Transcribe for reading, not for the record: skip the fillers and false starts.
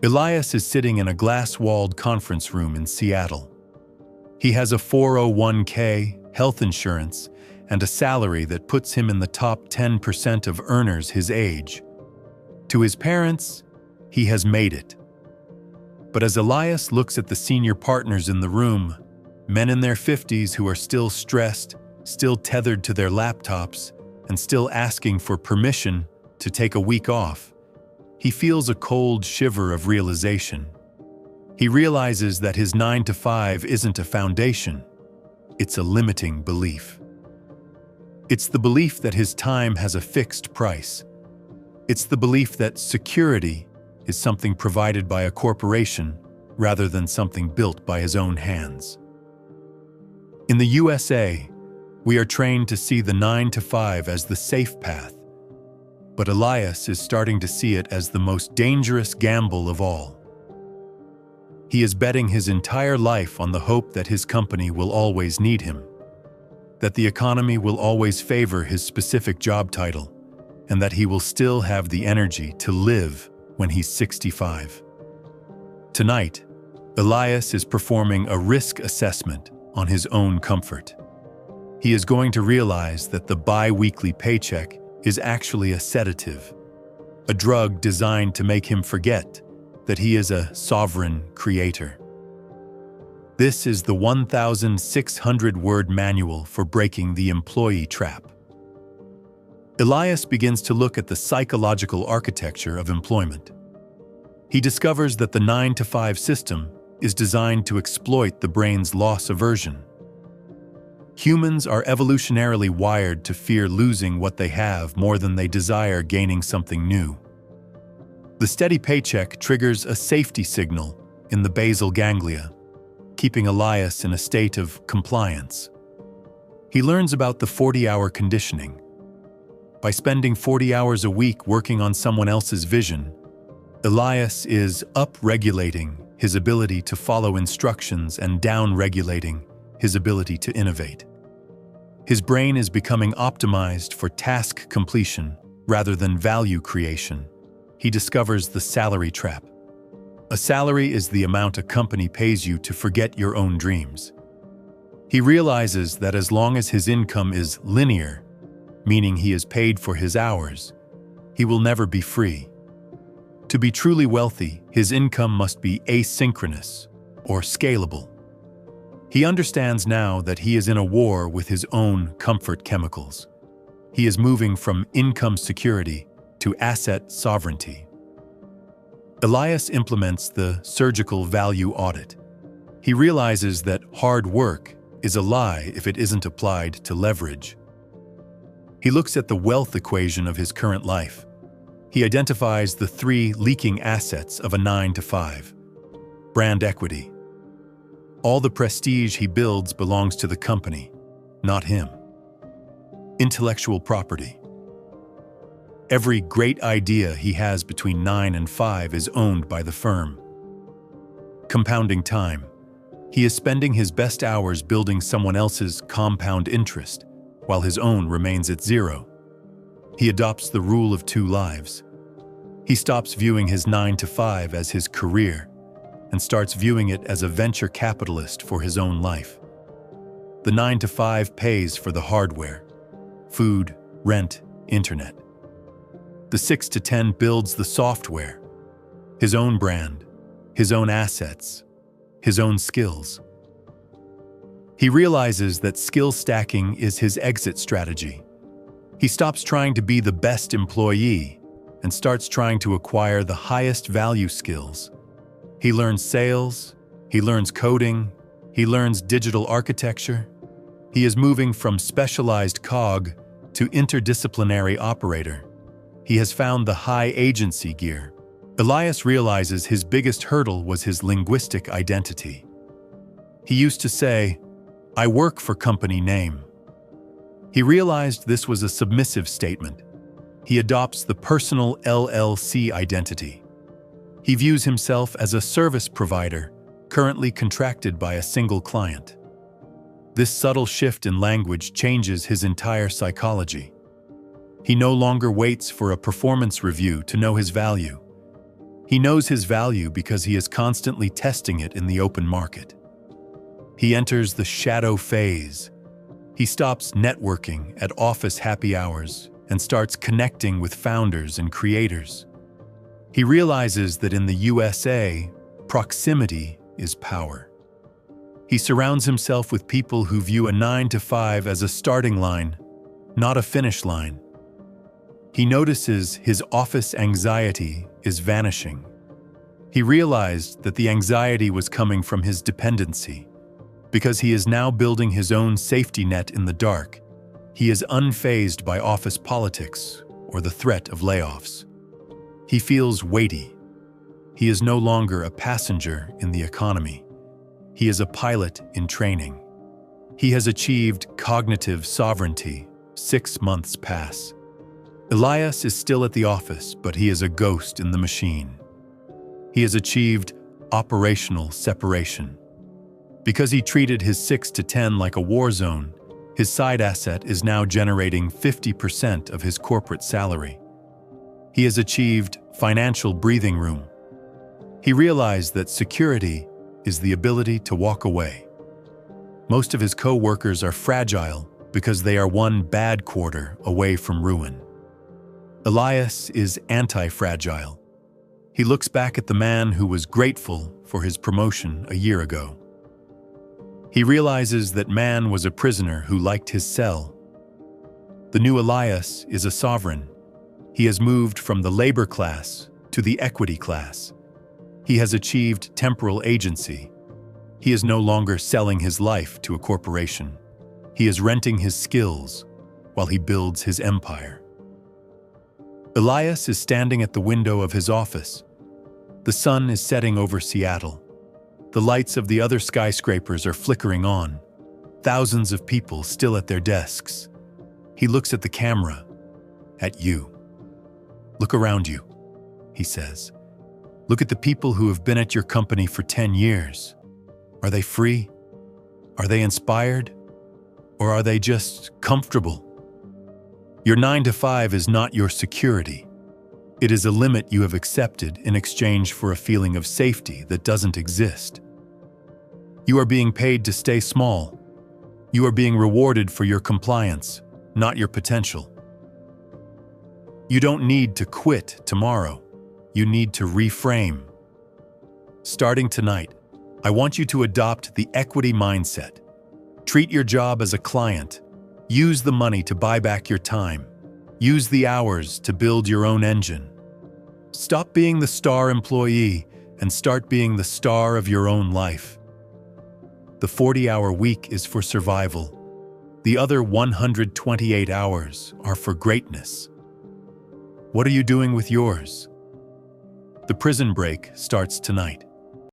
Elias is sitting in a glass-walled conference room in Seattle. He has a 401k, health insurance, and a salary that puts him in the top 10% of earners his age. To his parents, he has made it. But as Elias looks at the senior partners in the room, men in their 50s who are still stressed, still tethered to their laptops, and still asking for permission to take a week off, he feels a cold shiver of realization. He realizes that his 9-to-5 isn't a foundation, it's a limiting belief. It's the belief that his time has a fixed price. It's the belief that security is something provided by a corporation rather than something built by his own hands. In the USA, we are trained to see the 9-to-5 as the safe path, but Elias is starting to see it as the most dangerous gamble of all. He is betting his entire life on the hope that his company will always need him, that the economy will always favor his specific job title, and that he will still have the energy to live when he's 65. Tonight, Elias is performing a risk assessment on his own comfort. He is going to realize that the bi-weekly paycheck is actually a sedative, a drug designed to make him forget that he is a sovereign creator. This is the 1,600-word manual for breaking the employee trap. Elias begins to look at the psychological architecture of employment. He discovers that the 9-to-5 system is designed to exploit the brain's loss aversion. Humans are evolutionarily wired to fear losing what they have more than they desire gaining something new. The steady paycheck triggers a safety signal in the basal ganglia, keeping Elias in a state of compliance. He learns about the 40-hour conditioning. By spending 40 hours a week working on someone else's vision, Elias is up-regulating his ability to follow instructions and down-regulating his ability to innovate. His brain is becoming optimized for task completion rather than value creation. He discovers the salary trap. A salary is the amount a company pays you to forget your own dreams. He realizes that as long as his income is linear, meaning he is paid for his hours, he will never be free. To be truly wealthy, his income must be asynchronous or scalable. He understands now that he is in a war with his own comfort chemicals. He is moving from income security to asset sovereignty. Elias implements the surgical value audit. He realizes that hard work is a lie if it isn't applied to leverage. He looks at the wealth equation of his current life. He identifies the 3 leaking assets of a 9-to-5. Brand equity. All the prestige he builds belongs to the company, not him. Intellectual property. Every great idea he has between 9 and 5 is owned by the firm. Compounding time. He is spending his best hours building someone else's compound interest, while his own remains at 0. He adopts the rule of 2 lives. He stops viewing his 9-to-5 as his career and starts viewing it as a venture capitalist for his own life. The 9-to-5 pays for the hardware, food, rent, internet. The 6-to-10 builds the software, his own brand, his own assets, his own skills. He realizes that skill stacking is his exit strategy. He stops trying to be the best employee and starts trying to acquire the highest value skills. He learns sales, he learns coding, he learns digital architecture. He is moving from specialized cog to interdisciplinary operator. He has found the high agency gear. Elias realizes his biggest hurdle was his linguistic identity. He used to say, "I work for company name." He realized this was a submissive statement. He adopts the personal LLC identity. He views himself as a service provider, currently contracted by a single client. This subtle shift in language changes his entire psychology. He no longer waits for a performance review to know his value. He knows his value because he is constantly testing it in the open market. He enters the shadow phase. He stops networking at office happy hours and starts connecting with founders and creators. He realizes that in the USA, proximity is power. He surrounds himself with people who view a 9-to-5 as a starting line, not a finish line. He notices his office anxiety is vanishing. He realized that the anxiety was coming from his dependency. Because he is now building his own safety net in the dark, he is unfazed by office politics or the threat of layoffs. He feels weighty. He is no longer a passenger in the economy. He is a pilot in training. He has achieved cognitive sovereignty. 6 months pass. Elias is still at the office, but he is a ghost in the machine. He has achieved operational separation. Because he treated his 6 to 10 like a war zone, his side asset is now generating 50% of his corporate salary. He has achieved financial breathing room. He realized that security is the ability to walk away. Most of his co-workers are fragile because they are one bad quarter away from ruin. Elias is anti-fragile. He looks back at the man who was grateful for his promotion a year ago. He realizes that man was a prisoner who liked his cell. The new Elias is a sovereign. He has moved from the labor class to the equity class. He has achieved temporal agency. He is no longer selling his life to a corporation. He is renting his skills while he builds his empire. Elias is standing at the window of his office. The sun is setting over Seattle. The lights of the other skyscrapers are flickering on. Thousands of people still at their desks. He looks at the camera, at you. Look around you, he says. Look at the people who have been at your company for 10 years. Are they free? Are they inspired? Or are they just comfortable? Your 9-to-5 is not your security. It is a limit you have accepted in exchange for a feeling of safety that doesn't exist. You are being paid to stay small. You are being rewarded for your compliance, not your potential. You don't need to quit tomorrow. You need to reframe. Starting tonight, I want you to adopt the equity mindset. Treat your job as a client. Use the money to buy back your time. Use the hours to build your own engine. Stop being the star employee and start being the star of your own life. The 40-hour week is for survival. The other 128 hours are for greatness. What are you doing with yours? The prison break starts tonight.